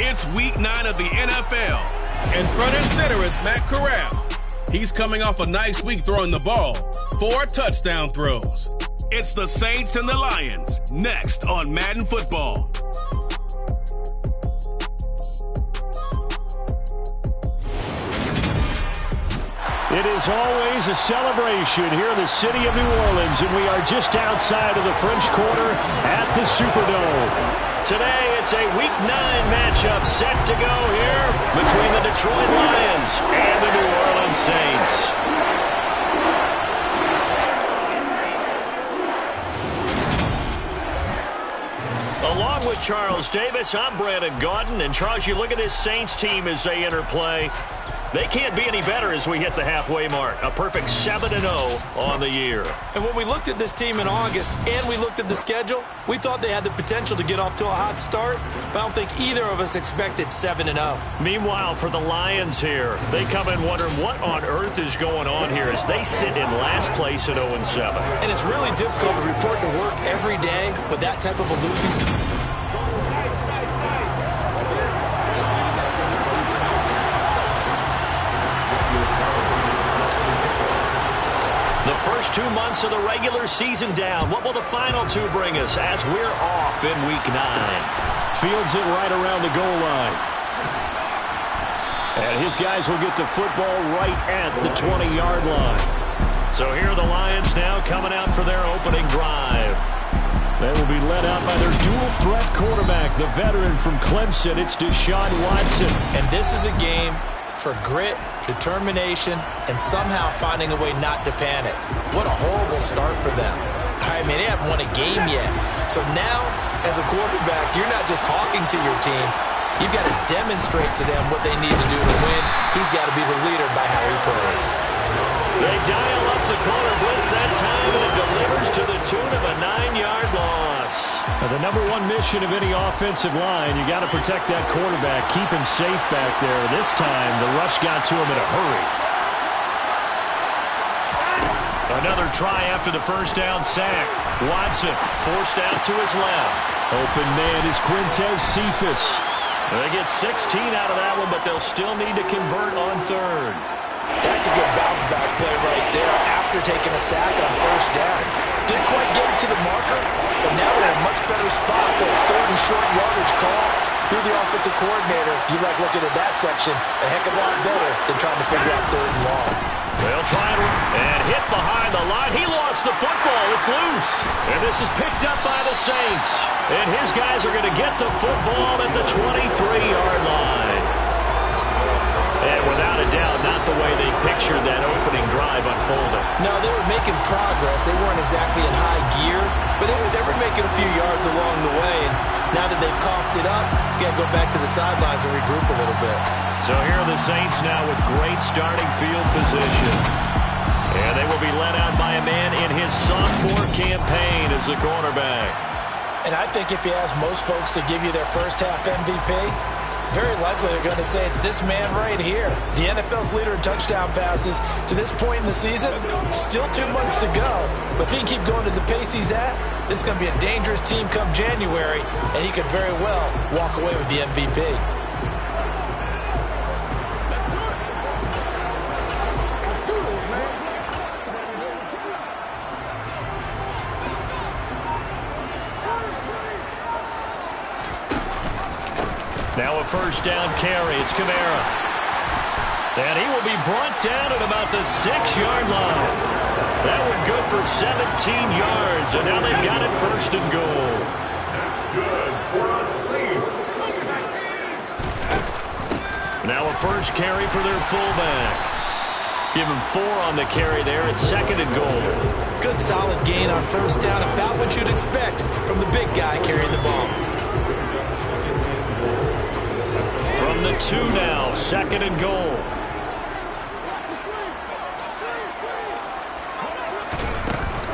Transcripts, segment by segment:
It's week 9 of the NFL. And front and center is Matt Corral. He's coming off a nice week throwing the ball. 4 touchdown throws. It's the Saints and the Lions, next on Madden Football. It is always a celebration here in the city of New Orleans, and we are just outside of the French Quarter at the Superdome. Today, it's a Week 9 matchup set to go here between the Detroit Lions and the New Orleans Saints. Along with Charles Davis, I'm Brandon Gaudin. And Charles, you look at this Saints team as they enter play. They can't be any better as we hit the halfway mark. A perfect 7-0 on the year. And when we looked at this team in August and we looked at the schedule, we thought they had the potential to get off to a hot start, but I don't think either of us expected 7-0. Meanwhile, for the Lions here, they come in wondering what on earth is going on here as they sit in last place at 0-7. And it's really difficult to report to work every day with that type of a losing streak. The first 2 months of the regular season down. What will the final 2 bring us as we're off in Week 9? Fields it right around the goal line. And his guys will get the football right at the 20-yard line. So here are the Lions now coming out for their opening drive. They will be led out by their dual-threat quarterback, the veteran from Clemson. It's Deshaun Watson. And this is a game for grit, determination, and somehow finding a way not to panic. What a horrible start for them. I mean, they haven't won a game yet. So now, as a quarterback, you're not just talking to your team. You've got to demonstrate to them what they need to do to win. He's got to be the leader by how he plays. They dial up the corner blitz that time, and it delivers to the tune of a 9-yard loss. Now, the number 1 mission of any offensive line, you got to protect that quarterback, keep him safe back there. This time, the rush got to him in a hurry. Another try after the first down sack. Watson forced out to his left. Open man is Quintez Cephas. They get 16 out of that one, but they'll still need to convert on 3rd. That's a good bounce-back play right there after taking a sack on first down. Didn't quite get it to the marker, but now they're in a much better spot for a 3rd and short yardage call. Through the offensive coordinator, you like looking at that section a heck of a lot better than trying to figure out 3rd and long. They'll try it and hit behind the line. He lost the football. It's loose. And this is picked up by the Saints. And his guys are going to get the football at the 23-yard line. And without a doubt, not the way they pictured that opening drive unfolding. No, they were making progress. They weren't exactly in high gear, but they were making a few yards along the way. And now that they've coughed it up, you got to go back to the sidelines and regroup a little bit. So here are the Saints now with great starting field position. And they will be led out by a man in his sophomore campaign as the quarterback. And I think if you ask most folks to give you their first half MVP, very likely they're going to say it's this man right here. The NFL's leader in touchdown passes to this point in the season. Still 2 months to go. But if he can keep going to the pace he's at, this is going to be a dangerous team come January, and he could very well walk away with the MVP. Now a first down carry. It's Kamara. And he will be brought down at about the 6-yard line. That one good for 17 yards. And now they've got it 1st and goal. That's good for a Saints. Now a first carry for their fullback. Give him 4 on the carry there at 2nd and goal. Good solid gain on first down. About what you'd expect from the big guy carrying the ball. From the 2 now, 2nd and goal.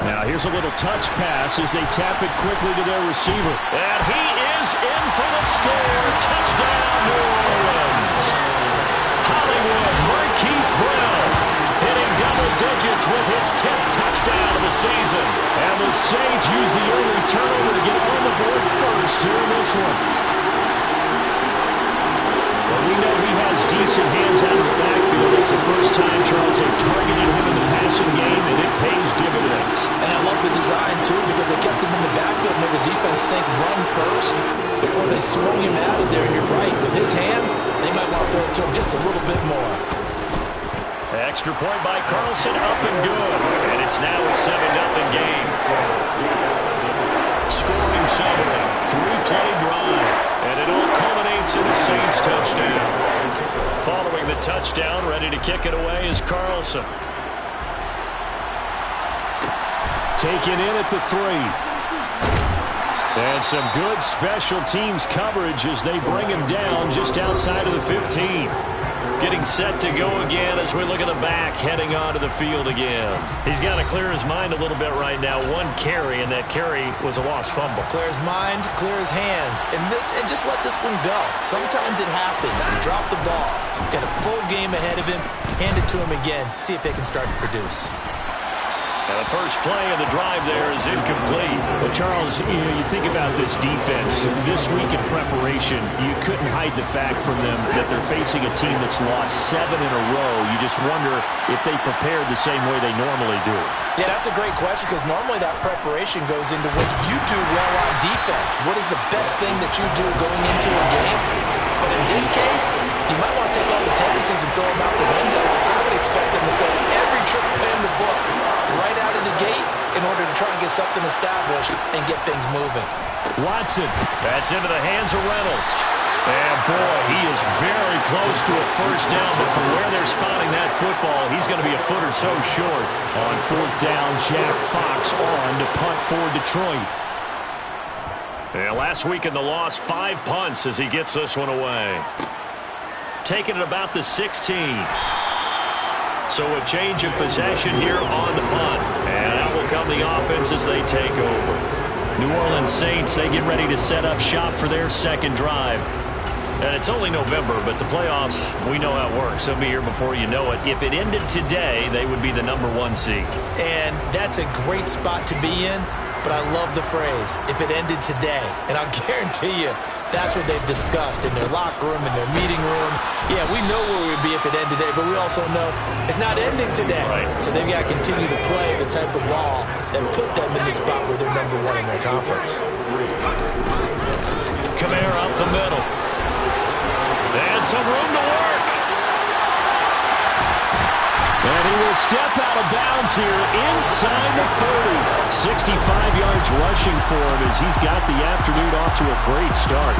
Now here's a little touch pass as they tap it quickly to their receiver. And he is in for the score. Touchdown, New Orleans. Hollywood Marquise Brown hitting double digits with his 10th touchdown of the season. And the Saints use the early turnover to get on the board first here in this one. see some hands out of the backfield. It's the first time, Charles, they've targeted him in the passing game, and it pays dividends. And I love the design, too, because they kept him in the backfield and made the defense think run first before they swung him out of there. And you're right, with his hands, they might want to throw it to him just a little bit more. Extra point by Carlson, up and good. And it's now a 7-0 game. Scoring summary, 3-play drive. And it all culminates in a Saints touchdown. Following the touchdown, ready to kick it away is Carlson. Taken in at the 3. And some good special teams coverage as they bring him down just outside of the 15. Getting set to go again as we look at the back, heading onto the field again. He's got to clear his mind a little bit right now. One carry, and that carry was a lost fumble. Clear his mind, clear his hands, and just let this one go. Sometimes it happens. You drop the ball. Got a full game ahead of him. Hand it to him again. See if they can start to produce. And the first play of the drive there is incomplete. Well, Charles, you think about this defense. This week in preparation, you couldn't hide the fact from them that they're facing a team that's lost 7 in a row. You just wonder if they prepared the same way they normally do. Yeah, that's a great question because normally that preparation goes into what you do well on defense. What is the best thing that you do going into a game? But in this case, you might want to take all the tendencies and throw them out the window. I would expect them to throw every trick play in the book right out of the gate in order to try and get something established and get things moving. Watson, that's into the hands of Reynolds. And boy, he is very close to a first down, but from where they're spotting that football, he's going to be a foot or so short. On 4th down, Jack Fox on to punt for Detroit. And last week in the loss, 5 punts as he gets this one away. Taking it about the 16. So a change of possession here on the punt. And out will come the offense as they take over. New Orleans Saints, they get ready to set up shop for their second drive. And it's only November, but the playoffs, we know how it works. They'll be here before you know it. If it ended today, they would be the #1 seed. And that's a great spot to be in. But I love the phrase, if it ended today. And I'll guarantee you, that's what they've discussed in their locker room, in their meeting rooms. Yeah, we know where we would be if it ended today, but we also know it's not ending today. Right. So they've got to continue to play the type of ball that put them in the spot where they're #1 in their conference. Kamara up the middle. And some room to work. And he will step out of bounds here inside the 30. 65 yards rushing for him as he's got the afternoon off to a great start.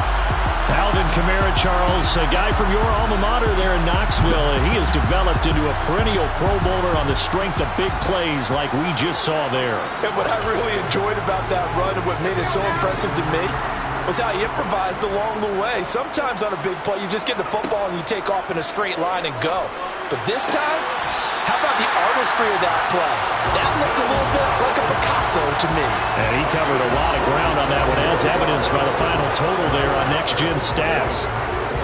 Alvin Kamara, Charles, a guy from your alma mater there in Knoxville. He has developed into a perennial Pro Bowler on the strength of big plays like we just saw there. And what I really enjoyed about that run and what made it so impressive to me was how he improvised along the way. Sometimes on a big play, you just get the football and you take off in a straight line and go. But this time, how about the artistry of that play? That looked a little bit like a Picasso to me. And he covered a lot of ground on that one, as evidenced by the final total there on Next Gen Stats.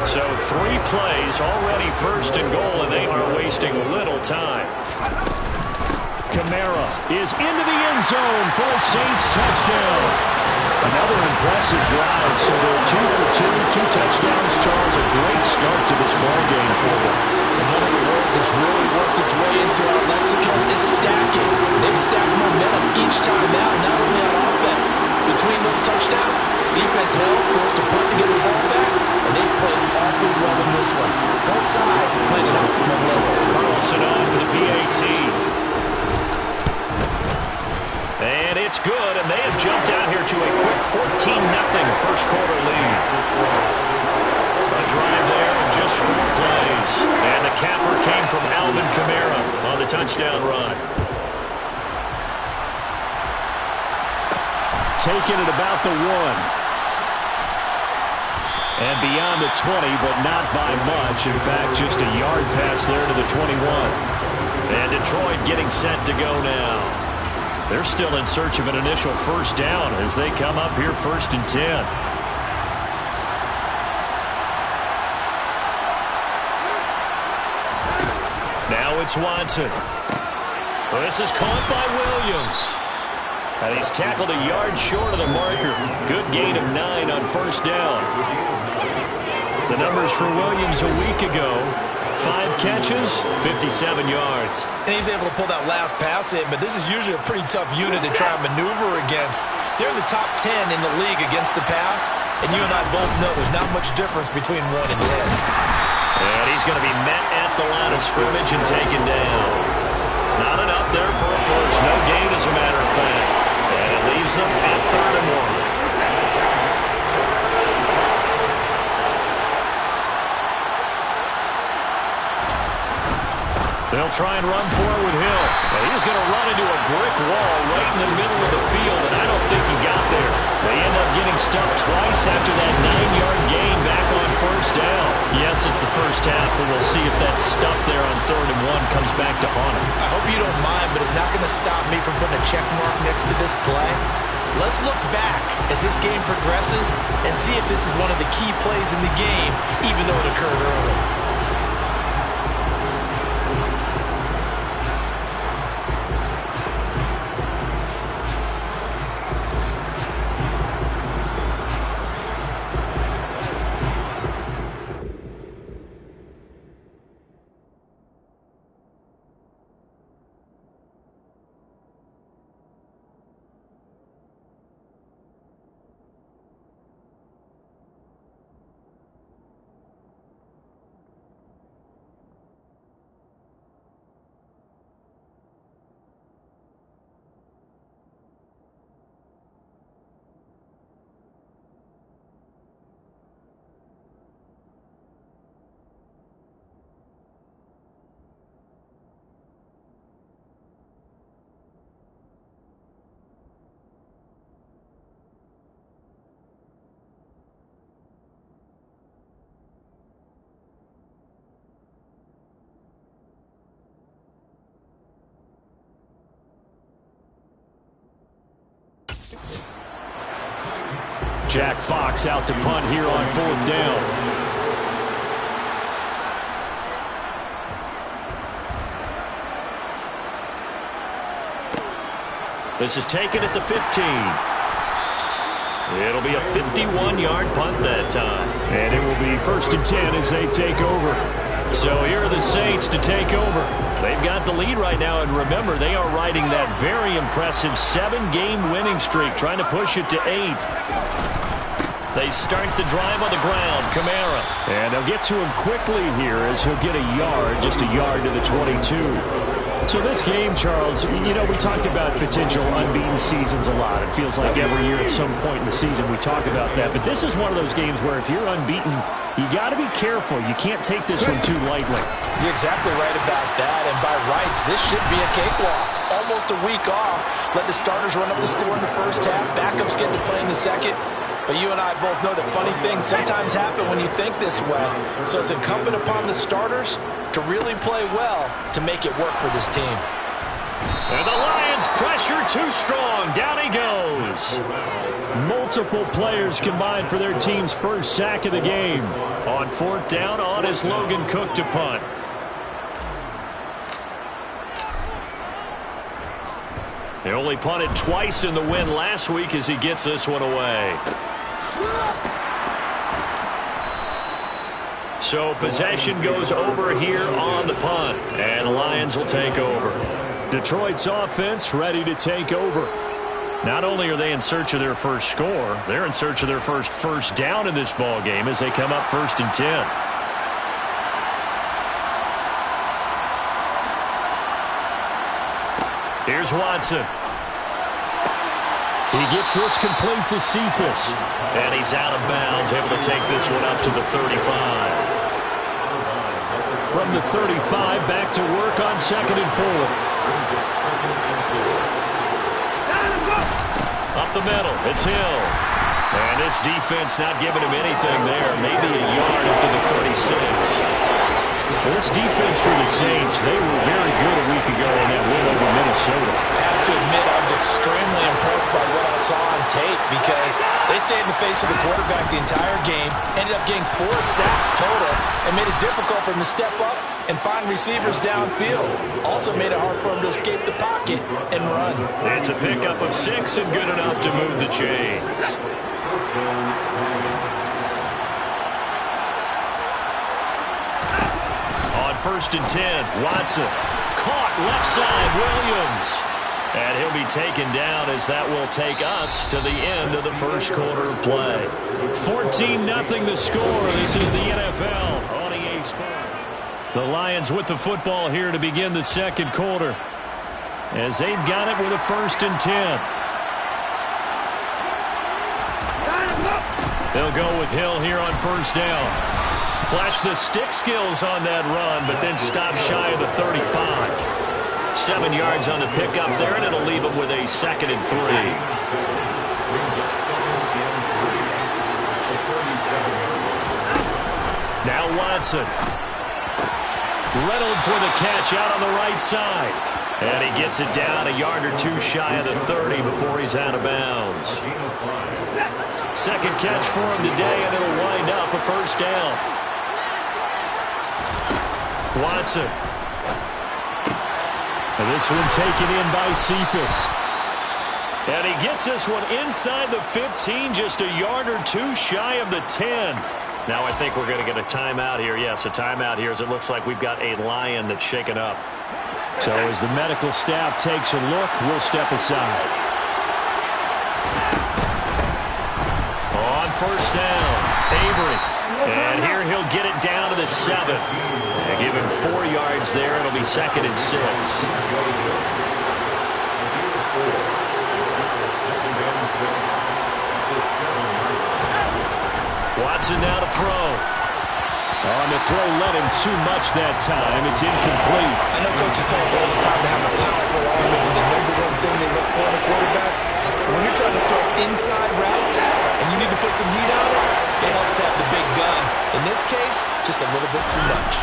So 3 plays, already 1st and goal, and they are wasting little time. Kamara is into the end zone for a Saints touchdown. Another impressive drive, so they're 2 for 2, 2 touchdowns. Charles, a great start to this ball game for them. In other words, it's really worked its way into our lexicon. It's stacking. They've stacked momentum each time out, not only on offense. Between those touchdowns, defense held, forced to punt to get the ball back, and they played awfully well in this one. Both sides playing it out from the level. Carlson on for the PAT. And it's good, and they have jumped out here to a quick 14-0 first quarter lead. A drive there in just 4 plays. And the capper came from Alvin Kamara on the touchdown run. Taking it about the 1. And beyond the 20, but not by much. In fact, just a yard pass there to the 21. And Detroit getting set to go now. They're still in search of an initial first down as they come up here 1st and 10. Now it's Watson. This is caught by Williams. And he's tackled a yard short of the marker. Good gain of 9 on 1st down. The numbers for Williams a week ago: 5 catches, 57 yards. And he's able to pull that last pass in, but this is usually a pretty tough unit to try and maneuver against. They're in the top 10 in the league against the pass, and you and I both know there's not much difference between 1 and 10. And he's going to be met at the line of scrimmage and taken down. Not enough there for a first. No gain, as a matter of fact. And it leaves them at 3rd and 1. They'll try and run forward Hill. But he's going to run into a brick wall right in the middle of the field, and I don't think he got there. They end up getting stuck twice after that 9-yard gain back on 1st down. Yes, it's the first half, but we'll see if that stuff there on 3rd and 1 comes back to haunt him. I hope you don't mind, but it's not going to stop me from putting a check mark next to this play. Let's look back as this game progresses and see if this is one of the key plays in the game, even though it occurred early. Jack Fox out to punt here on 4th down. This is taken at the 15. It'll be a 51-yard punt that time. And it will be 1st and 10 as they take over. So here are the Saints to take over. They've got the lead right now, and remember, they are riding that very impressive 7-game winning streak, trying to push it to 8. They start the drive on the ground. Kamara. And they'll get to him quickly here as he'll get a yard, just a yard to the 22. So this game, Charles, you know, we talk about potential unbeaten seasons a lot. It feels like every year at some point in the season we talk about that. But this is one of those games where if you're unbeaten, you got to be careful. You can't take this one too lightly. You're exactly right about that. And by rights, this should be a cakewalk. Almost a week off. Let the starters run up the score in the first half. Backups get to play in the second. But you and I both know that funny things sometimes happen when you think this way. So it's incumbent upon the starters to really play well to make it work for this team. And the Lions pressure too strong. Down he goes. Multiple players combined for their team's first sack of the game. On 4th down, on is Logan Cook to punt. They only punted twice in the win last week as he gets this one away. So possession goes over here on the punt, and the Lions will take over. Detroit's offense ready to take over. Not only are they in search of their first score, they're in search of their first down in this ball game as they come up 1st and 10. Here's Watson. He gets this complete to Cephas. And he's out of bounds, able to take this one up to the 35. From the 35, back to work on 2nd and 4. Up the middle, it's Hill. And this defense not giving him anything there. Maybe a yard up to the 36. This defense for the Saints, they were very good a week ago in that win over Minnesota. I have to admit, I was extremely impressed by what I saw on tape because they stayed in the face of the quarterback the entire game, ended up getting 4 sacks total, and made it difficult for him to step up and find receivers downfield. Also made it hard for him to escape the pocket and run. It's a pickup of 6 and good enough to move the chains. 1st and 10. Watson caught left side. Williams. And he'll be taken down as that will take us to the end of the first quarter of play. 14-0 the score. This is the NFL on EA Sports. The Lions with the football here to begin the second quarter, as they've got it with a 1st and 10. They'll go with Hill here on 1st down. Flash the stick skills on that run, but then stop shy of the 35. 7 yards on the pickup there, and it'll leave him with a 2nd and 3. Now Watson. Reynolds with a catch out on the right side. And he gets it down a yard or 2 shy of the 30 before he's out of bounds. 2nd catch for him today, and it'll wind up a 1st down. Watson. And this one taken in by Cephas. And he gets this one inside the 15, just a yard or 2 shy of the 10. Now I think we're going to get a timeout here. Yes, a timeout here, as it looks like we've got a Lion that's shaken up. So as the medical staff takes a look, we'll step aside. On 1st down, Avery. And here he'll get it down to the 7. And give him 4 yards there. It'll be 2nd and 6. Watson now to throw. On the throw, led him too much that time. It's incomplete. I know coaches tell us all the time to have a powerful arm isn't the number one thing they look for in a quarterback. When you're trying to throw inside routes and you need to put some heat on it, it helps have the big gun. In this case, just a little bit too much.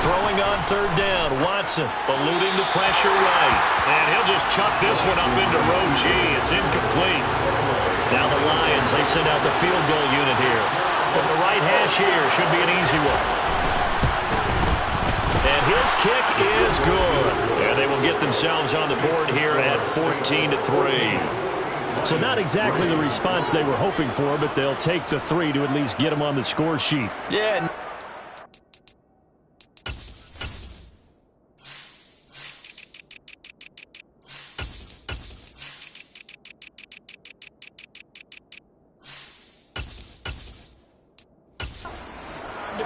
Throwing on 3rd down, Watson eluding the pressure right. And he'll just chuck this one up into row G. It's incomplete. Now the Lions, they send out the field goal unit here. From the right hash here, should be an easy one. And his kick is good. And they will get themselves on the board here at 14-3. So not exactly the response they were hoping for, but they'll take the 3 to at least get them on the score sheet. Yeah.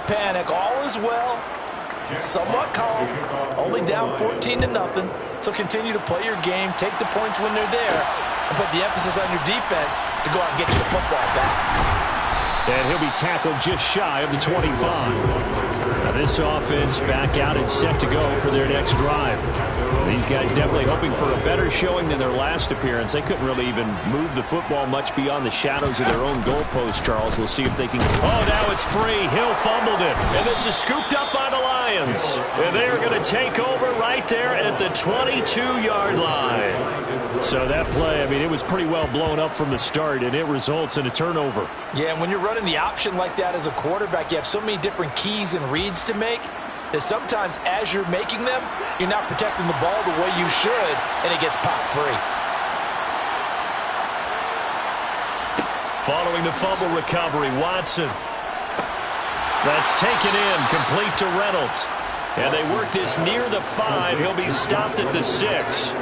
Panic, all is well, somewhat calm, only down 14-0, so continue to play your game, take the points when they're there, and put the emphasis on your defense to go out and get you the football back. And he'll be tackled just shy of the 25. Now this offense back out and set to go for their next drive. These guys definitely hoping for a better showing than their last appearance. They couldn't really even move the football much beyond the shadows of their own goalpost, Charles. We'll see if they can. Oh, now it's free. Hill fumbled it. And this is scooped up by the Lions. And they are going to take over right there at the 22-yard line. So that play, I mean, it was pretty well blown up from the start, and it results in a turnover. Yeah, and when you're running the option like that as a quarterback, you have so many different keys and reads to make that sometimes as you're making them, you're not protecting the ball the way you should, and it gets popped free. Following the fumble recovery, Watson. That's taken in, complete to Reynolds. And they work this near the 5. He'll be stopped at the 6.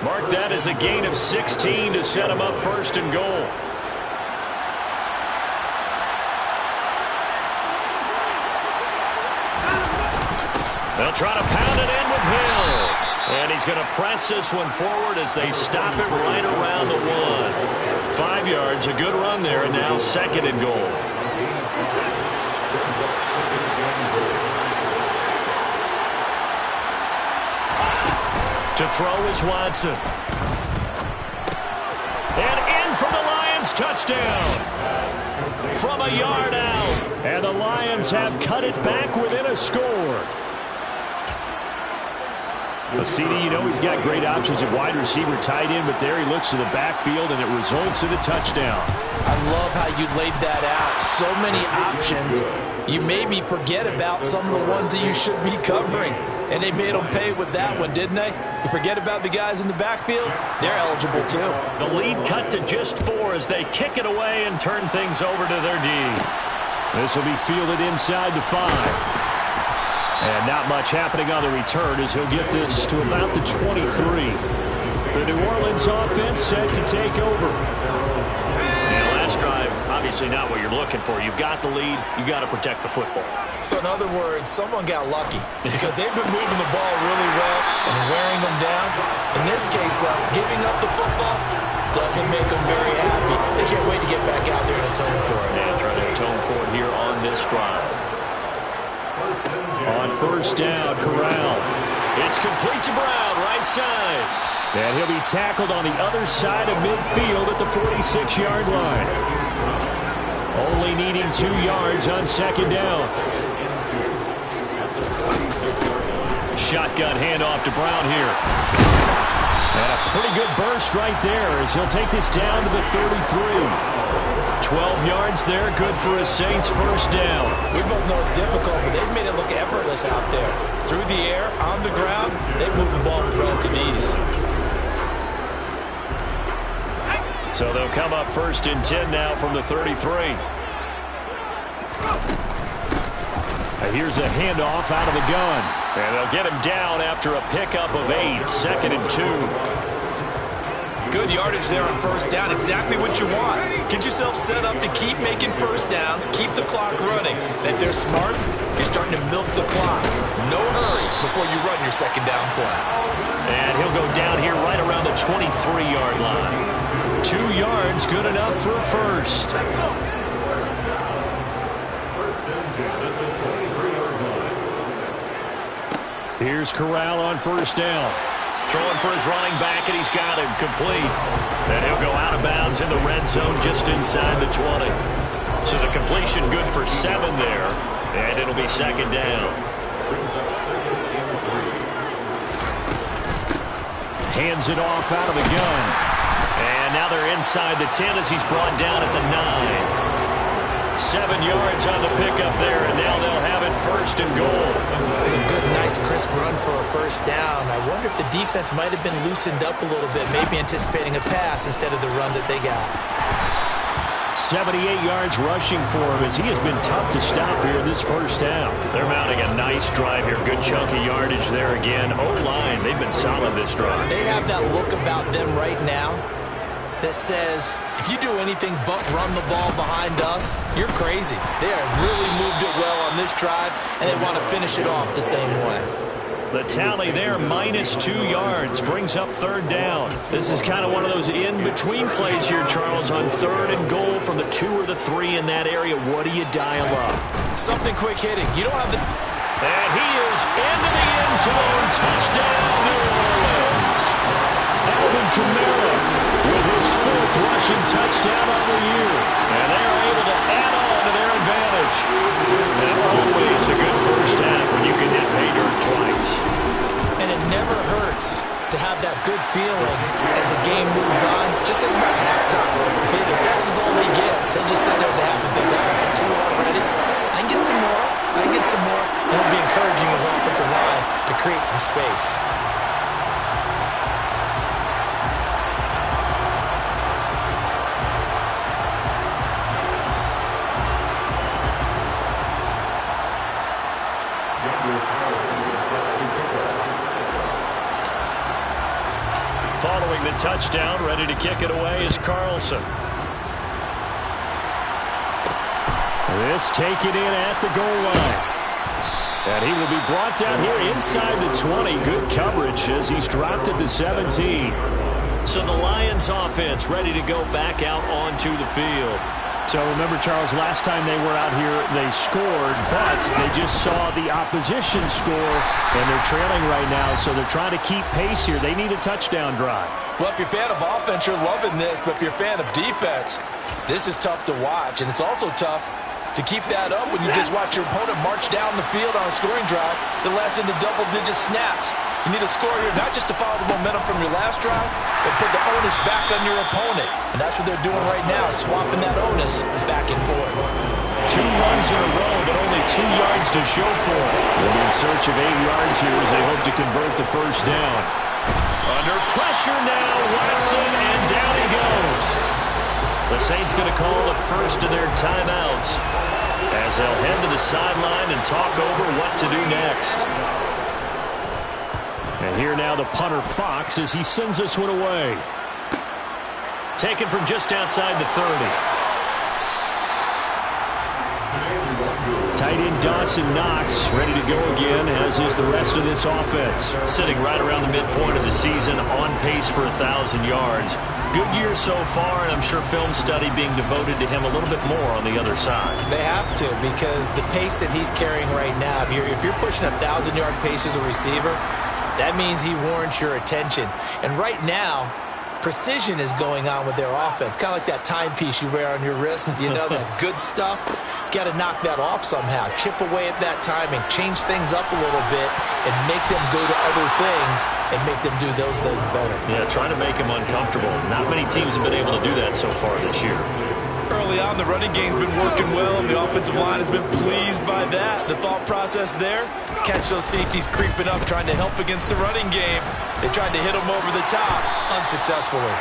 Mark that as a gain of 16 to set him up 1st and goal. They'll try to pound it in with Hill. And he's going to press this one forward as they stop it right around the 1. 5 yards, a good run there, and now 2nd and goal. To throw is Watson. And in for the Lions, touchdown. From a yard out. And the Lions have cut it back within a score. Well, CD, you know he's got great options at wide receiver, tight end, but there he looks to the backfield, and it results in a touchdown. I love how you laid that out. So many options. You maybe forget about some of the ones that you should be covering. And they made them pay with that one, didn't they? You forget about the guys in the backfield, they're eligible too. The lead cut to just 4 as they kick it away and turn things over to their D. This will be fielded inside the 5. And not much happening on the return as he'll get this to about the 23. The New Orleans offense set to take over. And last drive, obviously not what you're looking for. You've got the lead. You've got to protect the football. So in other words, someone got lucky because they've been moving the ball really well and wearing them down. In this case, though, giving up the football doesn't make them very happy. They can't wait to get back out there and atone for it. And try to atone for it here on this drive. On first down, Corral. It's complete to Brown, right side. And he'll be tackled on the other side of midfield at the 46-yard line. Only needing 2 yards on second down. Shotgun handoff to Brown here. And a pretty good burst right there as he'll take this down to the 33. 12 yards there, good for a Saints first down. We both know it's difficult, but they've made it look effortless out there. Through the air, on the ground, they've moved the ball with relative ease. So they'll come up first and 10 now from the 33. Here's a handoff out of the gun. And they'll get him down after a pickup of 8, second and 2. Good yardage there on first down, exactly what you want. Get yourself set up to keep making first downs, keep the clock running. And if they're smart, you're starting to milk the clock. No hurry before you run your second down play. And he'll go down here right around the 23-yard line. 2 yards, good enough for a first. Here's Corral on first down. Throwing for his running back, and he's got him complete. Then he'll go out of bounds in the red zone just inside the 20. So the completion good for 7 there, and it'll be second down. Hands it off out of the gun. And now they're inside the 10 as he's brought down at the 9. 7 yards on the pickup there, and now they'll have it first and goal. It's a good, nice, crisp run for a first down. I wonder if the defense might have been loosened up a little bit, maybe anticipating a pass instead of the run that they got. 78 yards rushing for him as he has been tough to stop here in this first half. They're mounting a nice drive here. Good chunky yardage there again. O-line, they've been solid this drive. They have that look about them right now that says, if you do anything but run the ball behind us, you're crazy. They have really moved it well on this drive, and they want to finish it off the same way. The tally there, -2 yards, brings up third down. This is kind of one of those in-between plays here, Charles, on third and goal from the 2 or the 3 in that area. What do you dial up? Something quick hitting. You don't have the... And he is into the end zone. Touchdown, New Orleans. Alvin Kamara with his 4th rushing touchdown on the year. And they are able to add on to their advantage. And always a good first half when you can hit pay dirt twice. And it never hurts to have that good feeling as the game moves on. Just think about halftime. If that's all he gets, he'll just sit there at the half and think, all right, 2 already. I can get some more. I can get some more. And he'll be encouraging his offensive line to create some space. Following the touchdown, ready to kick it away is Carlson. This taken in at the goal line. And he will be brought down here inside the 20. Good coverage as he's dropped at the 17. So the Lions offense ready to go back out onto the field. So remember, Charles, last time they were out here, they scored, but they just saw the opposition score, and they're trailing right now, so they're trying to keep pace here. They need a touchdown drive. Well, if you're a fan of offense, you're loving this, but if you're a fan of defense, this is tough to watch, and it's also tough to keep that up when you just watch your opponent march down the field on a scoring drive that lasts into double-digit snaps. You need a score here, not just to follow the momentum from your last drive, but put the onus back on your opponent. And that's what they're doing right now, swapping that onus back and forth. 2 runs in a row, but only 2 yards to show for it. They'll be in search of 8 yards here as they hope to convert the first down. Under pressure now, Watson, and down he goes. The Saints going to call the first of their timeouts. as they'll head to the sideline and talk over what to do next. And here now the punter Fox as he sends this one away. Taken from just outside the 30. Tight end Dawson Knox ready to go again, as is the rest of this offense. Sitting right around the midpoint of the season, on pace for 1,000 yards. Good year so far, and I'm sure film study being devoted to him a little bit more on the other side. They have to, because the pace that he's carrying right now, if you're pushing 1,000-yard pace as a receiver, that means he warrants your attention. And right now, precision is going on with their offense. Kind of like that timepiece you wear on your wrist. You know, that good stuff. You got to knock that off somehow. Chip away at that timing. Change things up a little bit and make them go to other things and make them do those things better. Yeah, trying to make him uncomfortable. Not many teams have been able to do that so far this year. Early on, the running game's been working well, and the offensive line has been pleased by that. The thought process there, catch those safeties creeping up, trying to help against the running game. They tried to hit them over the top, unsuccessfully.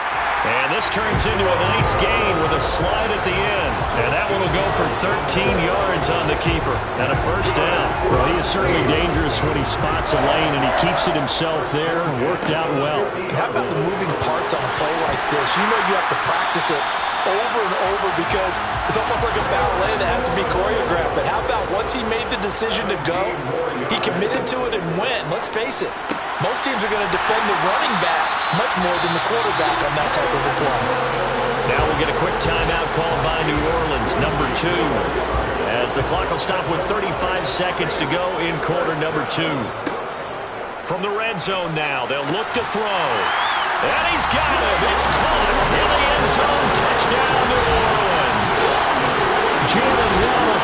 And this turns into a nice gain with a slide at the end. And that one will go for 13 yards on the keeper and a first down. Well, he is certainly dangerous when he spots a lane, and he keeps it himself there. Worked out well. And how about the moving parts on a play like this? You know you have to practice it over and over because it's almost like a ballet that has to be choreographed. But how about once he made the decision to go, he committed to it and went. Let's face it, most teams are going to defend the running back much more than the quarterback on that type of a play. Now we'll get a quick timeout called by New Orleans, number 2. As the clock will stop with 35 seconds to go in quarter number 2. From the red zone now, they'll look to throw. And he's got him. It's caught in the end zone. Touchdown, New Orleans. Jalen Waddle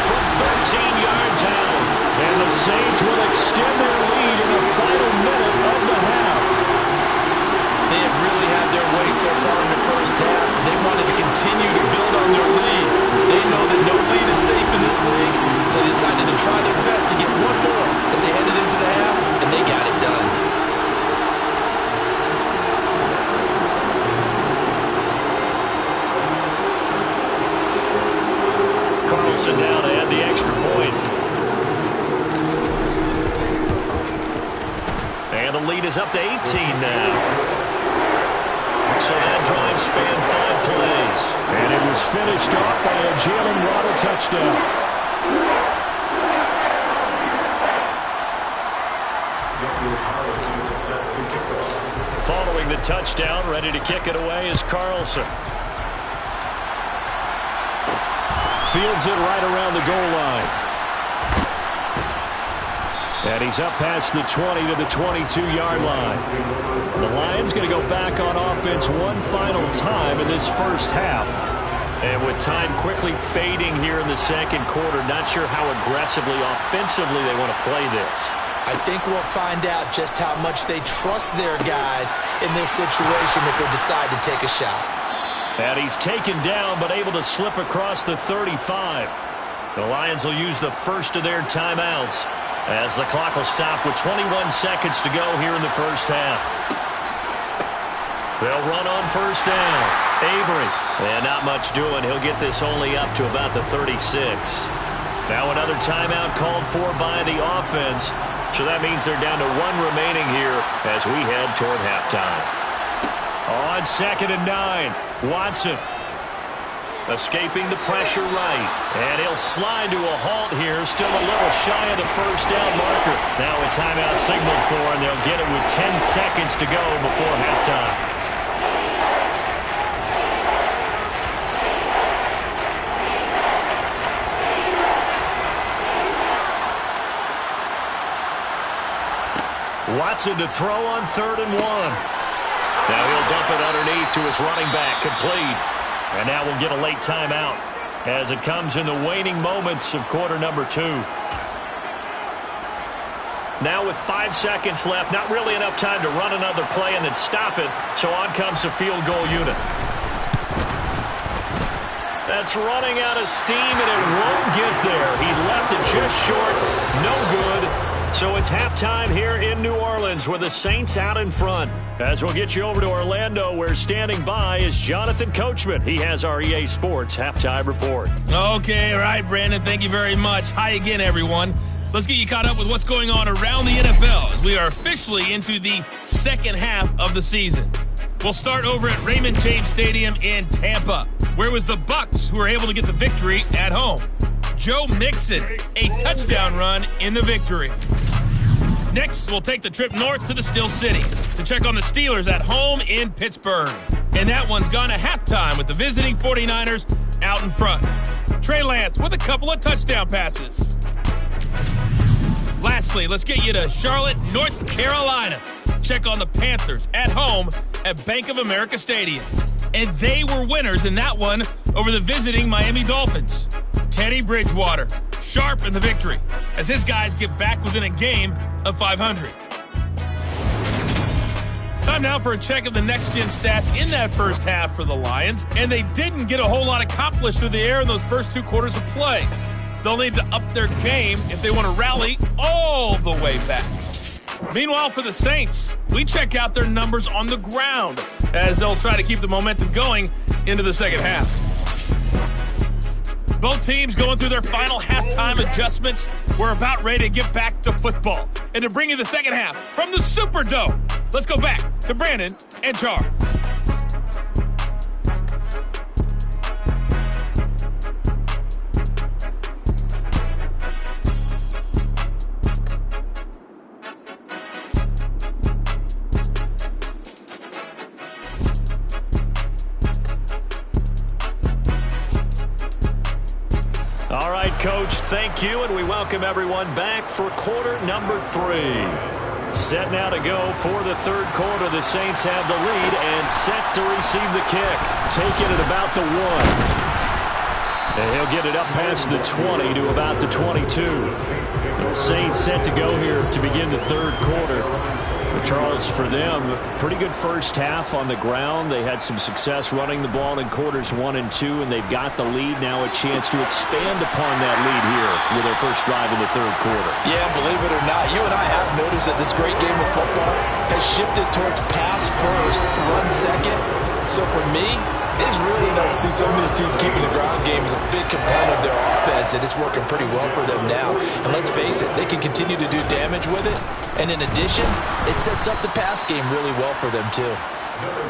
from 13 yards out. And the Saints will extend their lead in the final minute of the half. They have really had their way so far in the first half. They wanted to continue to build on their lead. They know that no lead is safe in this league, so they decided to try their best to get one more as they headed into the half, and they got it done. Carlson now to add the extra point. And the lead is up to 18 now. So that drive spanned 5 plays. And it was finished off by a Jalen Waddle touchdown. Following the touchdown, ready to kick it away is Carlson. Fields it right around the goal line. And he's up past the 20 to the 22-yard line. The Lions going to go back on offense one final time in this first half. And with time quickly fading here in the second quarter, not sure how aggressively, offensively they want to play this. I think we'll find out just how much they trust their guys in this situation if they decide to take a shot. And he's taken down but able to slip across the 35. The Lions will use the first of their timeouts as the clock will stop with 21 seconds to go here in the first half. They'll run on first down. Avery. And not much doing. He'll get this only up to about the 36. Now another timeout called for by the offense. So that means they're down to 1 remaining here as we head toward halftime. On 2nd and 9, Watson escaping the pressure right. And he'll slide to a halt here, still a little shy of the first down marker. Now a timeout signaled for, and they'll get it with 10 seconds to go before halftime. Watson to throw on 3rd and 1. Now he'll dump it underneath to his running back, complete. And now we'll get a late timeout as it comes in the waning moments of quarter number 2. Now with 5 seconds left, not really enough time to run another play and then stop it, so on comes the field goal unit. That's running out of steam, and it won't get there. He left it just short. No good. So it's halftime here in New Orleans with the Saints out in front. As we'll get you over to Orlando, where standing by is Jonathan Coachman. He has our EA Sports halftime report. Okay, all right, Brandon, thank you very much. Hi again, everyone. Let's get you caught up with what's going on around the NFL as we are officially into the second half of the season. We'll start over at Raymond James Stadium in Tampa, where it was the Bucs who were able to get the victory at home. Joe Mixon, a touchdown run in the victory. Next, we'll take the trip north to the Steel City to check on the Steelers at home in Pittsburgh. And that one's gone to halftime with the visiting 49ers out in front. Trey Lance with a couple of touchdown passes. Lastly, let's get you to Charlotte, North Carolina. Check on the Panthers at home at Bank of America Stadium. And they were winners in that one over the visiting Miami Dolphins. Teddy Bridgewater, sharp in the victory, as his guys get back within a game of 500. Time now for a check of the next-gen stats in that first half for the Lions, and they didn't get a whole lot accomplished through the air in those first 2 quarters of play. They'll need to up their game if they want to rally all the way back. Meanwhile, for the Saints, we check out their numbers on the ground as they'll try to keep the momentum going into the second half. Both teams going through their final halftime adjustments. We're about ready to get back to football. And to bring you the second half from the Superdome, let's go back to Brandon and Charles. All right, Coach, thank you, and we welcome everyone back for quarter number 3. Set now to go for the third quarter. The Saints have the lead and set to receive the kick. Taking it about the 1. And he'll get it up past the 20 to about the 22. And the Saints set to go here to begin the third quarter. Charles, for them, pretty good first half on the ground. They had some success running the ball in quarters 1 and 2, and they've got the lead. Now a chance to expand upon that lead here with their first drive in the third quarter. Yeah, believe it or not, you and I have noticed that this great game of football has shifted towards pass first, run second. So for me, it's really nice to see some of these teams keeping the ground game as a big component of their offense, and it's working pretty well for them now. And let's face it, they can continue to do damage with it. And in addition, it sets up the pass game really well for them, too.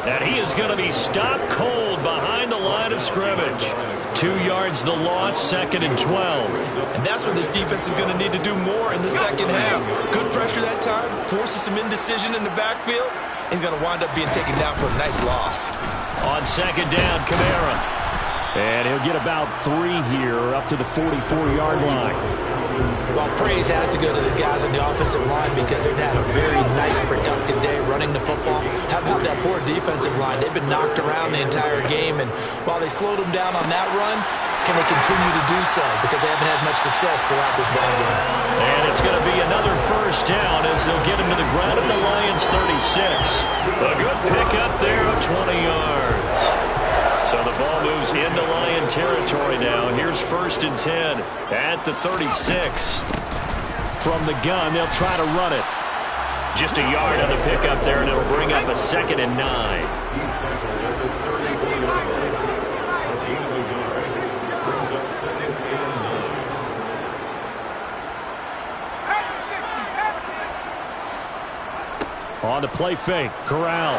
And he is going to be stopped cold behind the line of scrimmage. 2 yards the loss, 2nd and 12. And that's what this defense is going to need to do more in the second half. Good pressure that time, forces some indecision in the backfield. He's going to wind up being taken down for a nice loss. On 2nd down, Kamara. And he'll get about 3 here, up to the 44-yard line. Well, praise has to go to the guys on the offensive line because they've had a very nice, productive day running the football. How about that poor defensive line? They've been knocked around the entire game, and while they slowed them down on that run, can they continue to do so? Because they haven't had much success throughout this ball game. And it's going to be another first down as they'll get him to the ground at the Lions' 36. A good pickup there of 20 yards. So the ball moves into Lion territory now. Here's 1st and 10 at the 36. From the gun, they'll try to run it. Just a yard on the pickup there, and it'll bring up a 2nd and 9. On the play fake, Corral.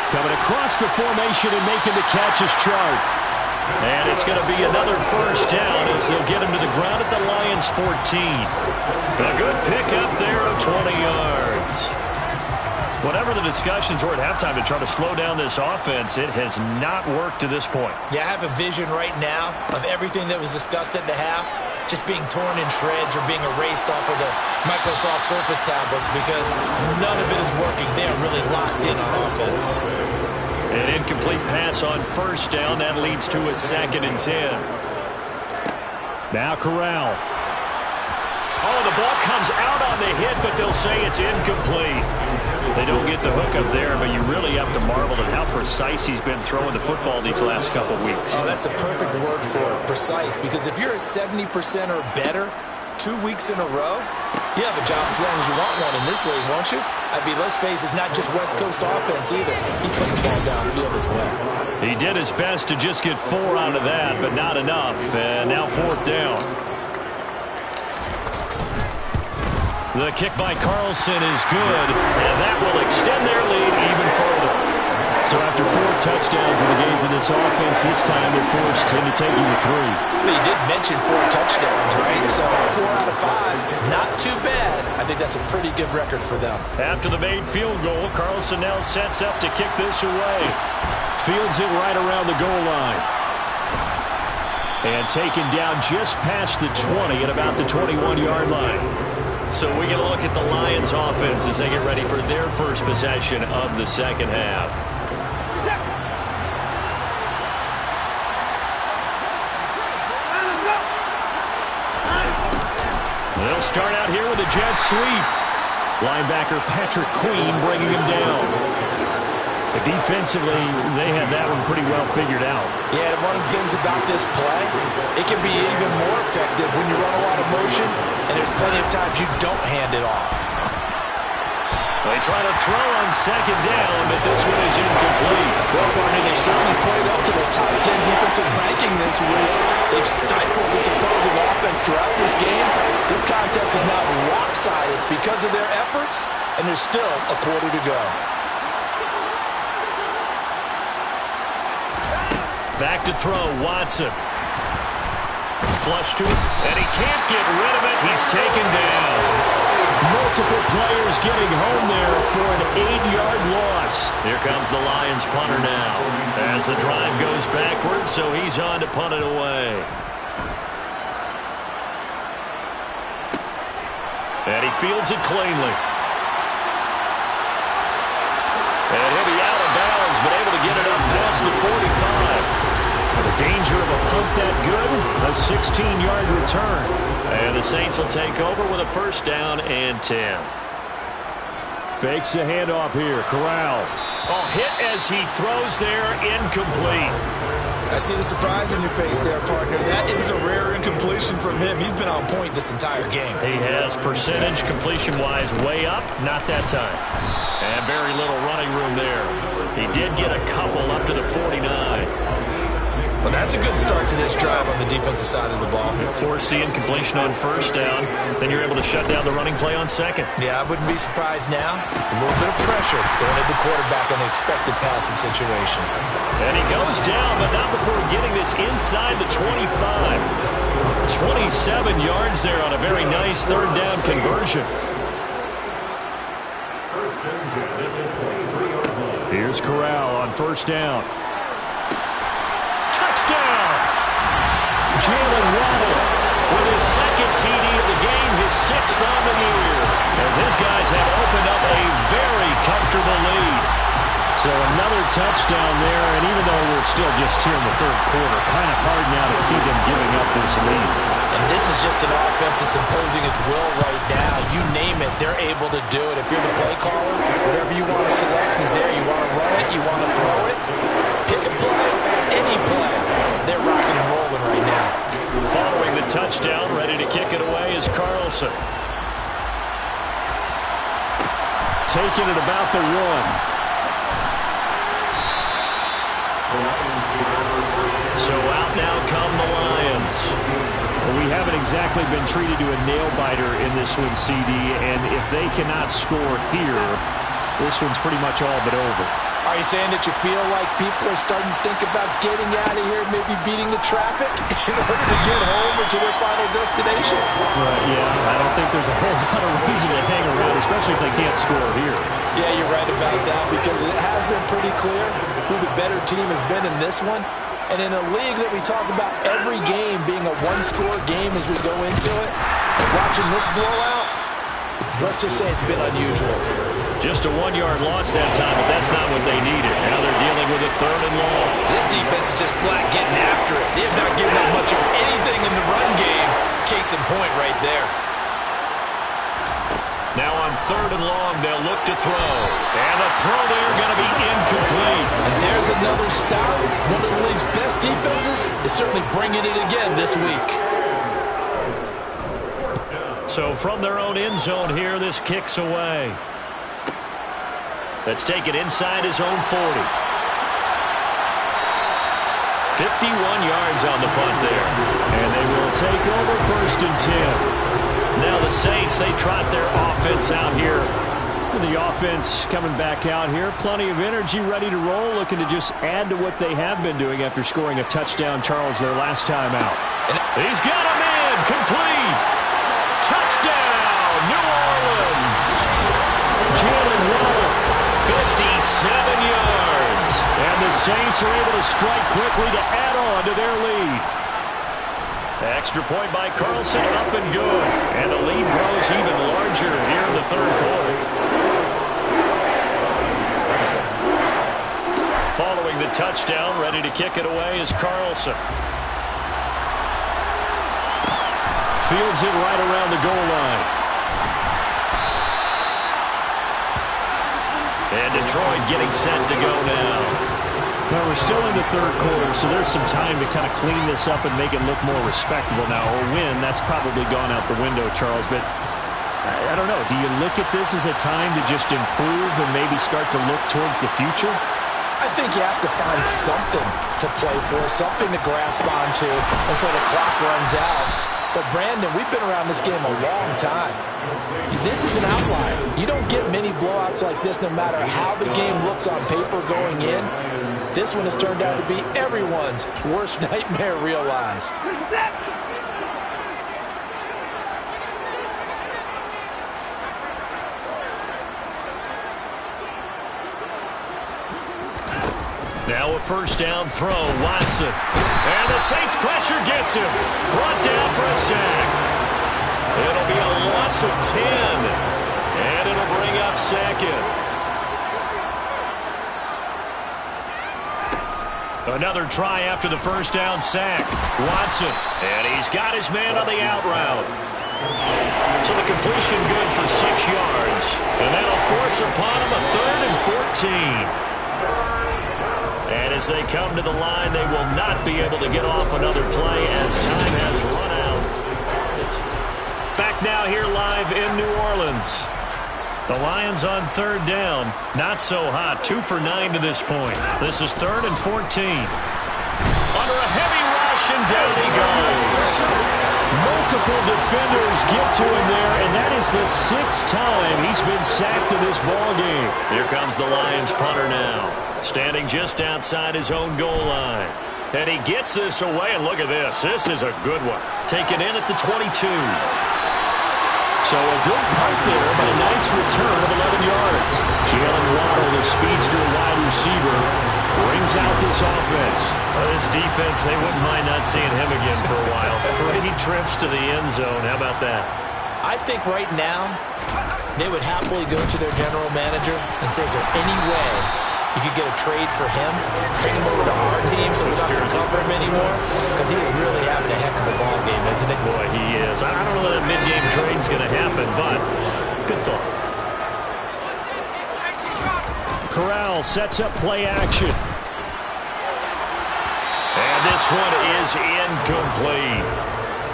Coming across the formation and making the catch is Chark. And it's going to be another first down as they'll get him to the ground at the Lions' 14. A good pickup there of 20 yards. Whatever the discussions were at halftime to try to slow down this offense, it has not worked to this point. Yeah, I have a vision right now of everything that was discussed at the half just being torn in shreds or being erased off of the Microsoft Surface tablets because none of it is working. They are really locked in on offense. An incomplete pass on first down. That leads to a 2nd and 10. Now Corral. Oh, the ball comes out on the hit, but they'll say it's incomplete. They don't get the hook up there, but you really have to marvel at how precise he's been throwing the football these last couple weeks. Oh, that's the perfect word for it, precise, because if you're at 70% or better, 2 weeks in a row? You have a job as long as you want one in this league, won't you? I mean, let's face it, it's not just West Coast offense either. He's putting the ball downfield as well. He did his best to just get 4 out of that, but not enough. And now 4th down. The kick by Carlson is good, and that will extend their lead even further. So after 4 touchdowns in the game for this offense, this time they're forced into taking the 3. Well, you did mention 4 touchdowns, right? So 4 out of 5, not too bad. I think that's a pretty good record for them. After the made field goal, Carlson now sets up to kick this away. Fields it right around the goal line. And taken down just past the 20 at about the 21-yard line. So we get a look at the Lions offense as they get ready for their first possession of the second half. They'll start out here with a jet sweep. Linebacker Patrick Queen bringing him down. But defensively, they had that one pretty well figured out. Yeah, and one of the things about this play, it can be even more effective when you run a lot of motion, and there's plenty of times you don't hand it off. They try to throw on second down, but this one is incomplete. Well, partner, they certainly played up to their top 10 defensive ranking this week. They've stifled this opposing offense throughout this game. This contest is now lopsided because of their efforts, and there's still a quarter to go. Back to throw, Watson. Flush to him, and he can't get rid of it. He's taken down. Multiple players getting home there for an 8-yard loss. Here comes the Lions punter now. As the drive goes backwards, so he's on to punt it away. And he fields it cleanly. And he'll be out of bounds, but able to get it up past the 45. The danger of a punt that good, a 16-yard return. And the Saints will take over with a first down and 10. Fakes a handoff here, Corral. Oh, hit as he throws there, incomplete. I see the surprise on your face there, partner. That is a rare incompletion from him. He's been on point this entire game. He has percentage completion-wise way up, not that time. And very little running room there. He did get a couple up to the 49. Well, that's a good start to this drive on the defensive side of the ball. Force the incompletion on first down, then you're able to shut down the running play on second. Yeah, I wouldn't be surprised now. A little bit of pressure going at the quarterback on the expected passing situation. And he goes down, but not before getting this inside the 25. 27 yards there on a very nice third down conversion. Here's Corral on first down. Jalen Waddle with his second TD of the game, his 6th on the year, as his guys have opened up a very comfortable lead. So another touchdown there, and even though we're still just here in the third quarter, kind of hard now to see them giving up this lead. And this is just an offense that's imposing its will right now. You name it, they're able to do it. If you're the play caller, whatever you want to select is there. You want to run it, you want to throw it, pick a play, any play. They're rocking and rolling right now. Following the touchdown, ready to kick it away is Carlson. Taking it about the 1. So out now come the Lions. Well, we haven't exactly been treated to a nail-biter in this one, CD, and if they cannot score here, this one's pretty much all but over. Are you saying that you feel like people are starting to think about getting out of here, maybe beating the traffic in order to get home or to their final destination? Yeah, I don't think there's a whole lot of reason to hang around, especially if they can't score here. Yeah, you're right about that, because it has been pretty clear who the better team has been in this one. And in a league that we talk about every game being a one-score game as we go into it, watching this blowout, let's just say it's been unusual. Just a 1-yard loss that time, but that's not what they needed. Now they're dealing with a 3rd and long. This defense is just flat getting after it. They have not given up much of anything in the run game. Case in point right there. Now on 3rd and long, they'll look to throw. And the throw there going to be incomplete. And there's another stop. One of the league's best defenses is certainly bringing it again this week. So from their own end zone here, this kicks away. Let's take it inside his own 40. 51 yards on the punt there. And they will take over 1st and 10. Now the Saints, they trot their offense out here. The offense coming back out here. Plenty of energy, ready to roll, looking to just add to what they have been doing after scoring a touchdown, Charles, their last time out. He's got him in. Complete. Touchdown, New Orleans. Jalen Waddle, 57 yards. and the Saints are able to strike quickly to add on to their lead. Extra point by Carlson, up and good. And the lead grows even larger here in the 3rd quarter. Following the touchdown, ready to kick it away is Carlson. Fields it right around the goal line. And Detroit getting set to go now. Well, we're still in the 3rd quarter, so there's some time to kind of clean this up and make it look more respectable now. Or win, that's probably gone out the window, Charles. But I don't know. Do you look at this as a time to just improve and maybe start to look towards the future? I think you have to find something to play for, something to grasp onto until the clock runs out. But, Brandon, we've been around this game a long time. This is an outlier. You don't get many blowouts like this no matter how the game looks on paper going in. This one has turned out to be everyone's worst nightmare realized. Now a 1st down throw, Watson. And the Saints pressure gets him. Brought down for a sack. It'll be a loss of 10. And it'll bring up 2nd. Another try after the 1st down sack. Watson. And he's got his man on the out route. So the completion good for 6 yards. And that'll force upon him a 3rd and 14. And as they come to the line, they will not be able to get off another play as time has run out. Back now here live in New Orleans. The Lions on 3rd down. Not so hot. 2 for 9 to this point. This is 3rd and 14. Under a heavy rush, and down he goes. Multiple defenders get to him there, and that is the 6th time he's been sacked in this ball game. Here comes the Lions punter now. Standing just outside his own goal line. And he gets this away, and look at this. This is a good one. Taken in at the 22. So a good punt there, but a nice return of 11 yards. Jalen Waddle, the speedster wide receiver, brings out this offense. This defense, they wouldn't mind not seeing him again for a while. 3 trips to the end zone. How about that? I think right now they would happily go to their general manager and say, is there any way you could get a trade for him, trade him over to our team so we don't have to cover him anymore? Because he is really having a heck of a ball game, isn't he? Boy, he is. I don't know that mid-game trade's going to happen, but good thought. Corral sets up play action. And this one is incomplete.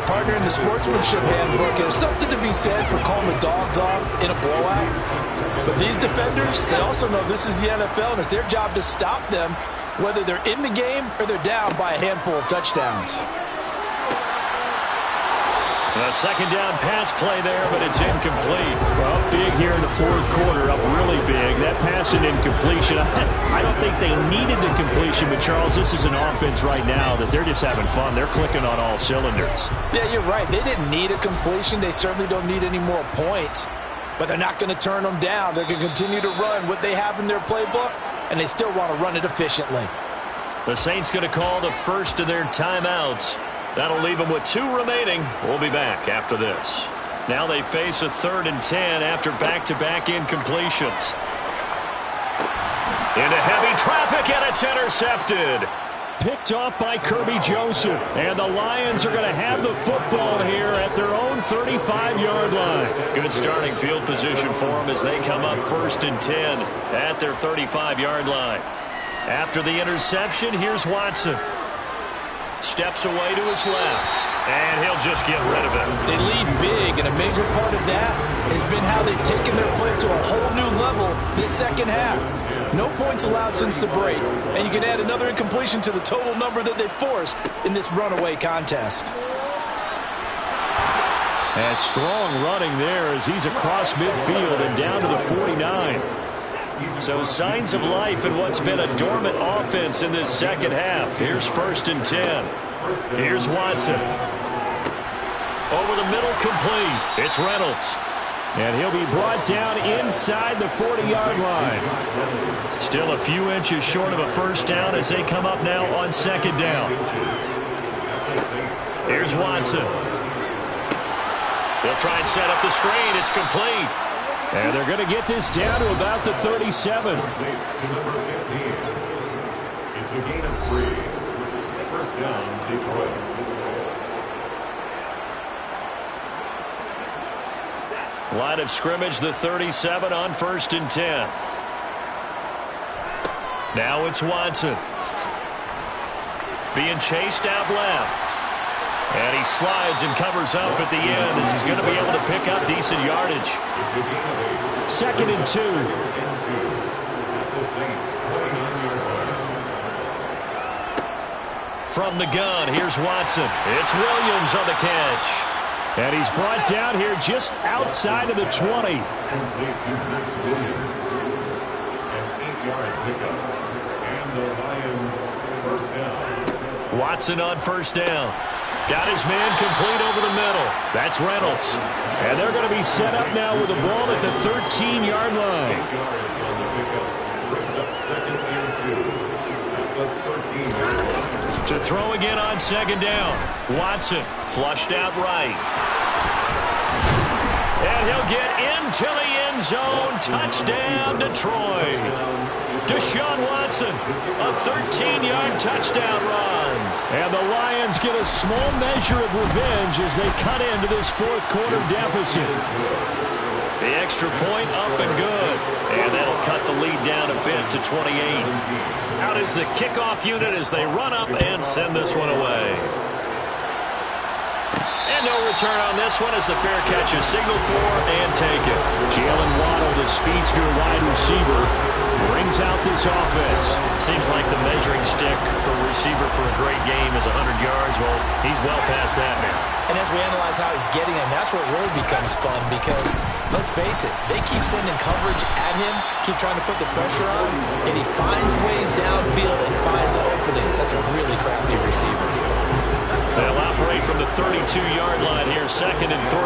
Partner, in the sportsmanship handbook, there's something to be said for calling the dogs off in a blowout. But these defenders, they also know this is the NFL, and it's their job to stop them, whether they're in the game or they're down by a handful of touchdowns. A 2nd down pass play there, but it's incomplete. Well, big here in the 4th quarter, up really big. That pass and incompletion, I don't think they needed the completion, but Charles, this is an offense right now that they're just having fun. They're clicking on all cylinders. Yeah, you're right. They didn't need a completion. They certainly don't need any more points, but they're not going to turn them down. They're going to continue to run what they have in their playbook, and they still want to run it efficiently. The Saints going to call the first of their timeouts. That'll leave them with 2 remaining. We'll be back after this. Now they face a 3rd and 10 after back-to-back incompletions. Into heavy traffic, and it's intercepted. Picked off by Kirby Joseph. And the Lions are going to have the football here at their own 35-yard line. Good starting field position for them as they come up 1st and 10 at their 35-yard line. After the interception, here's Watson. Steps away to his left. And he'll just get rid of it. They lead big, and a major part of that has been how they've taken their play to a whole new level this second half. No points allowed since the break, and you can add another incompletion to the total number that they forced in this runaway contest. And strong running there as he's across midfield and down to the 49. So signs of life in what's been a dormant offense in this second half. Here's 1st and 10. Here's Watson. Over the middle, complete. It's Reynolds. And he'll be brought down inside the 40-yard line. Still a few inches short of a first down as they come up now on 2nd down. Here's Watson. They'll try and set up the screen. It's complete. And they're going to get this down to about the 37. It's a gain of 3. First down, Detroit. Line of scrimmage, the 37 on 1st and 10. Now it's Watson. Being chased out left. And he slides and covers up at the end as he's going to be able to pick up decent yardage. 2nd and 2. From the gun, here's Watson. It's Williams on the catch. And he's brought down here just outside of the 20. An 8-yard pickup. And the Lions first down. Watson on 1st down. Got his man complete over the middle. That's Reynolds. And they're going to be set up now with the ball at the 13-yard line. 8 yards on the pickup. Brings up 2nd and 2. At the 13-yard line. To throw again on 2nd down. Watson flushed out right. And he'll get into the end zone. Touchdown, Detroit. Deshaun Watson, a 13-yard touchdown run. And the Lions get a small measure of revenge as they cut into this 4th quarter deficit. The extra point up and good. And that'll cut the lead down a bit to 28. Out is the kickoff unit as they run up and send this one away. And no return on this one as the fair catch is signaled for and taken. Jalen Waddle, the speedster wide receiver, brings out this offense. Seems like the measuring stick for a receiver for a great game is 100 yards. Well, he's well past that now. And as we analyze how he's getting him, that's where it really becomes fun because, let's face it, they keep sending coverage at him, keep trying to put the pressure on, and he finds ways downfield and finds openings. That's a really crafty receiver. They'll operate from the 32-yard line here, 2nd and 3.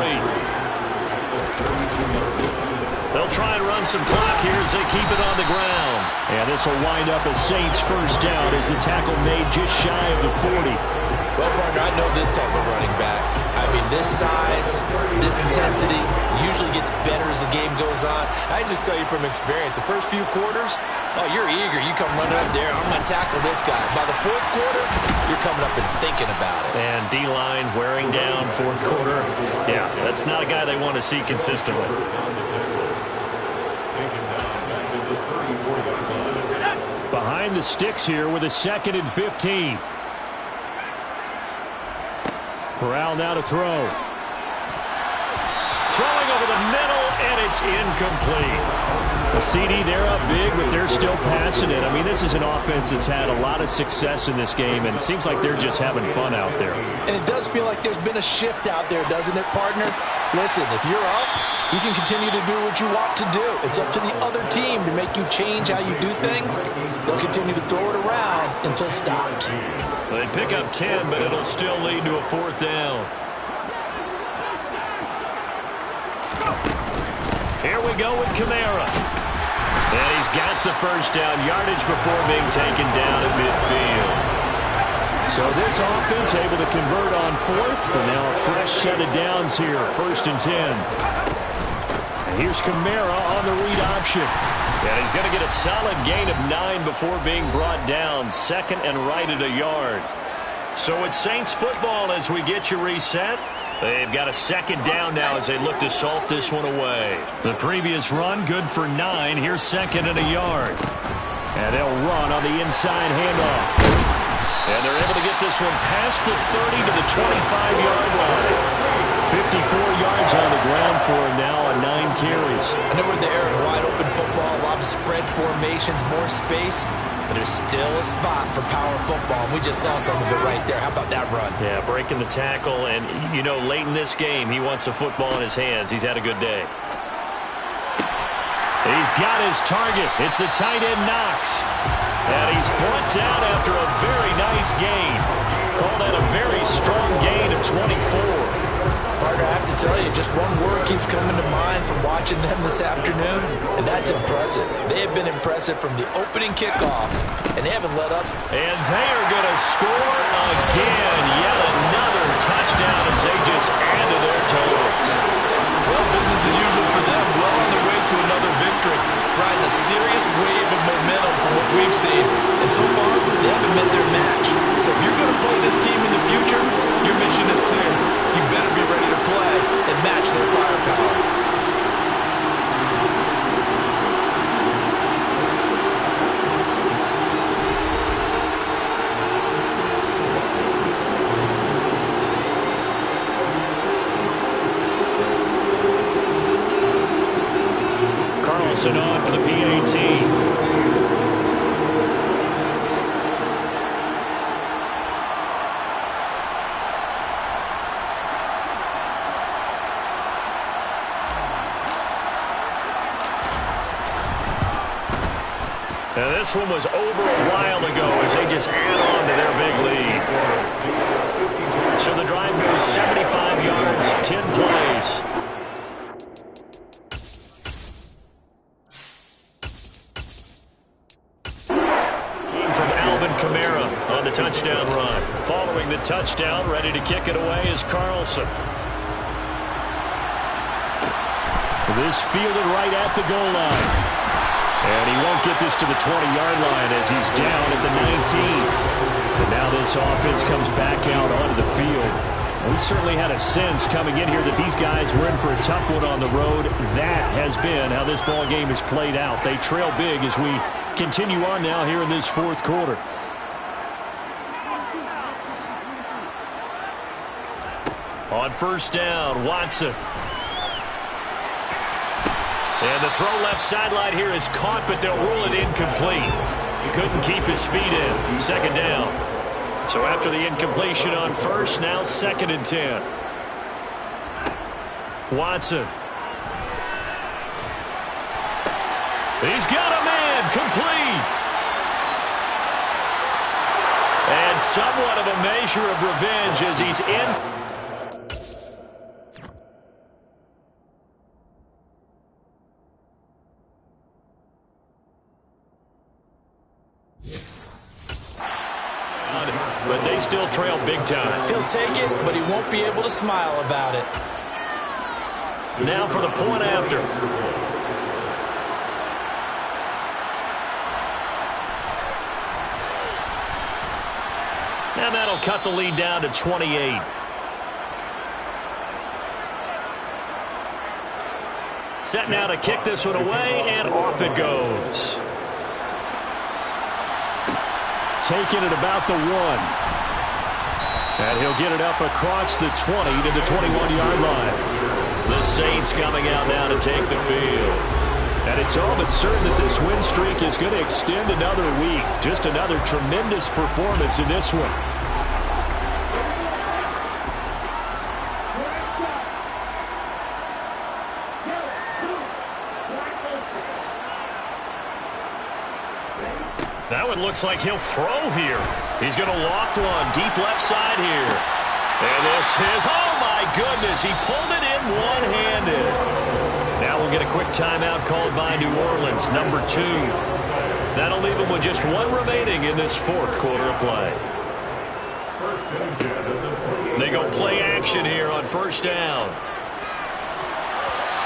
They'll try and run some clock here as they keep it on the ground. And this will wind up a Saints first down as the tackle made just shy of the 40. Well, partner, I know this type of running back. I mean, this size, this intensity usually gets better as the game goes on. I just tell you from experience, the first few quarters, oh, you're eager. You come running up there, I'm going to tackle this guy. By the 4th quarter, you're coming up and thinking about it. And D-line wearing down 4th quarter. Yeah, that's not a guy they want to see consistently. Behind the sticks here with a 2nd and 15. Corral now to throw. Throwing over the middle, and it's incomplete. The CD, they're up big, but they're still passing it. I mean, this is an offense that's had a lot of success in this game, and it seems like they're just having fun out there. And it does feel like there's been a shift out there, doesn't it, partner? Listen, if you're up, you can continue to do what you want to do. It's up to the other team to make you change how you do things. They'll continue to throw it around until stopped. They pick up 10, but it'll still lead to a 4th down. Here we go with Kamara. And he's got the first down yardage before being taken down at midfield. So this offense able to convert on 4th, and now a fresh set of downs here, 1st and 10. And here's Kamara on the read option. And he's going to get a solid gain of 9 before being brought down, 2nd and right at a yard. So it's Saints football as we get you reset. They've got a 2nd down now as they look to salt this one away. The previous run, good for 9. Here's 2nd and a yard. And they'll run on the inside handoff. And they're able to get this one past the 30 to the 25-yard line. 54 yards on the ground for him now on 9 carries. I know we're in the era of wide-open football, a lot of spread formations, more space, but there's still a spot for power football. And we just saw some of it right there. How about that run? Yeah, breaking the tackle, and, you know, late in this game, he wants the football in his hands. He's had a good day. He's got his target. It's the tight end Knox. And he's brought down after a very nice gain. Call that a very strong gain of 24. Partner, I have to tell you, just one word keeps coming to mind from watching them this afternoon, and that's impressive. They have been impressive from the opening kickoff, and they haven't let up. And they are going to score again. Yet another touchdown as they just add to their totals. Well, business as usual for them. Well on their way to another victory. Riding a serious wave of momentum from what we've seen. And so far, they haven't met their match. So if you're going to play this team in the future, your mission is clear. You better be ready to play and match their firepower. On for the PAT. Now this one was over a while ago as they just add on to their big lead. So the drive goes 75 yards, 10 plays. On the touchdown run. Following the touchdown, ready to kick it away is Carlson. This fielded right at the goal line. And he won't get this to the 20-yard line as he's down at the 19th. And now this offense comes back out onto the field. We certainly had a sense coming in here that these guys were in for a tough one on the road. That has been how this ball game has played out. They trail big as we continue on now here in this fourth quarter. On first down, Watson. And the throw left sideline here is caught, but they'll rule it incomplete. He couldn't keep his feet in. Second down. So after the incompletion on first, now 2nd and 10. Watson. He's got a man, complete. And somewhat of a measure of revenge as he's in. But they still trail big time. He'll take it, but he won't be able to smile about it. Now for the point after. And that'll cut the lead down to 28. Set now to kick this one away, and off it goes. Taking it about the 1. And he'll get it up across the 20 to the 21-yard line. The Saints coming out now to take the field. And it's all but certain that this win streak is going to extend another week. Just another tremendous performance in this one. That one looks like he'll throw here. He's going to loft one deep left side here. And this is, oh my goodness, he pulled it in one-handed. Now we'll get a quick timeout called by New Orleans, number 2. That'll leave them with just 1 remaining in this fourth quarter of play. They go play action here on first down.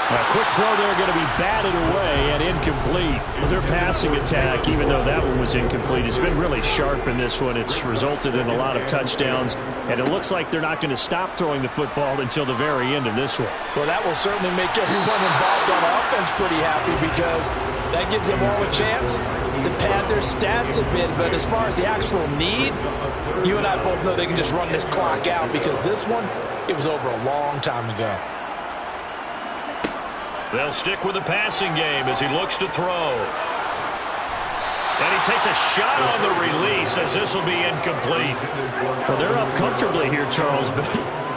A quick throw there going to be batted away and incomplete. Their passing attack, even though that one was incomplete, has been really sharp in this one. It's resulted in a lot of touchdowns, and it looks like they're not going to stop throwing the football until the very end of this one. Well, that will certainly make everyone involved on offense pretty happy because That gives them all a chance to pad their stats a bit. But as far as the actual need, you and I both know they can just run this clock out because this one, it was over a long time ago. They'll stick with the passing game as he looks to throw. And he takes a shot on the release as this will be incomplete. Well, they're up comfortably here, Charles, but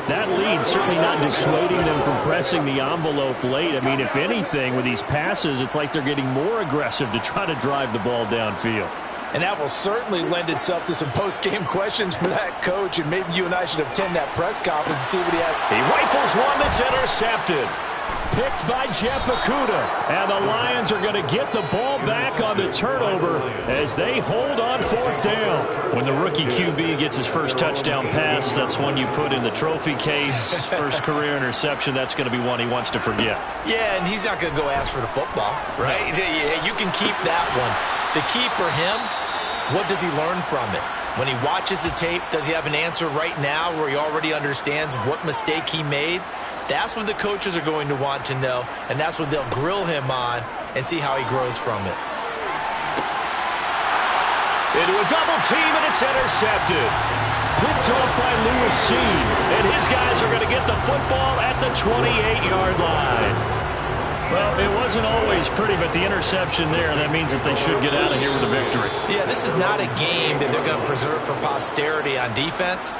that lead certainly not dissuading them from pressing the envelope late. I mean, if anything, with these passes, it's like they're getting more aggressive to try to drive the ball downfield. And that will certainly lend itself to some post-game questions for that coach, and maybe you and I should attend that press conference to see what he has. He rifles one that's intercepted. Picked by Jeff Okudah. And the Lions are going to get the ball back on the turnover as they hold on 4th down. When the rookie QB gets his first touchdown pass, that's one you put in the trophy case. First career interception, that's going to be one he wants to forget. Yeah, and he's not going to go ask for the football, right? You can keep that one. The key for him, what does he learn from it? When he watches the tape, does he have an answer right now where he already understands what mistake he made? That's what the coaches are going to want to know, and that's what they'll grill him on and see how he grows from it. Into a double team, and it's intercepted. Picked off by Lewis Seen. And his guys are going to get the football at the 28-yard line. Well, it wasn't always pretty, but the interception there, that means that they should get out of here with a victory. Yeah, this is not a game that they're going to preserve for posterity on defense.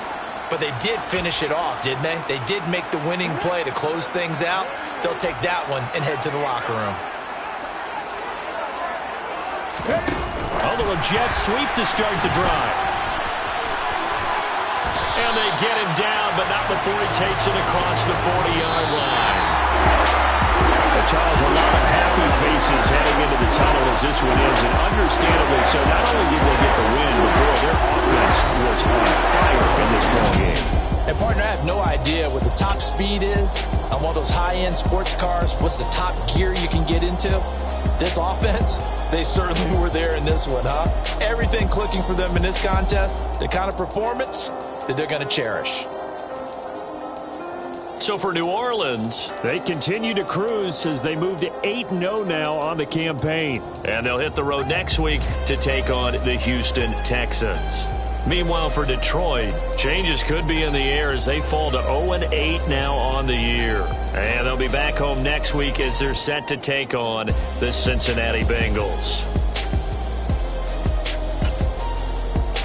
But they did finish it off, didn't they? They did make the winning play to close things out. They'll take that one and head to the locker room. Although a jet sweep to start the drive. And they get him down, but not before he takes it across the 40-yard line. Charles, a lot of happy faces heading into the tunnel as this one is, and understandably so. Not only did they get the win, but boy, their offense was on fire in this ball game. And partner, I have no idea what the top speed is on one of those high-end sports cars. What's the top gear you can get into? This offense, they certainly were there in this one, huh? Everything clicking for them in this contest, the kind of performance that they're going to cherish. So for New Orleans, they continue to cruise as they move to 8-0 now on the campaign. And they'll hit the road next week to take on the Houston Texans. Meanwhile, for Detroit, changes could be in the air as they fall to 0-8 now on the year. And they'll be back home next week as they're set to take on the Cincinnati Bengals.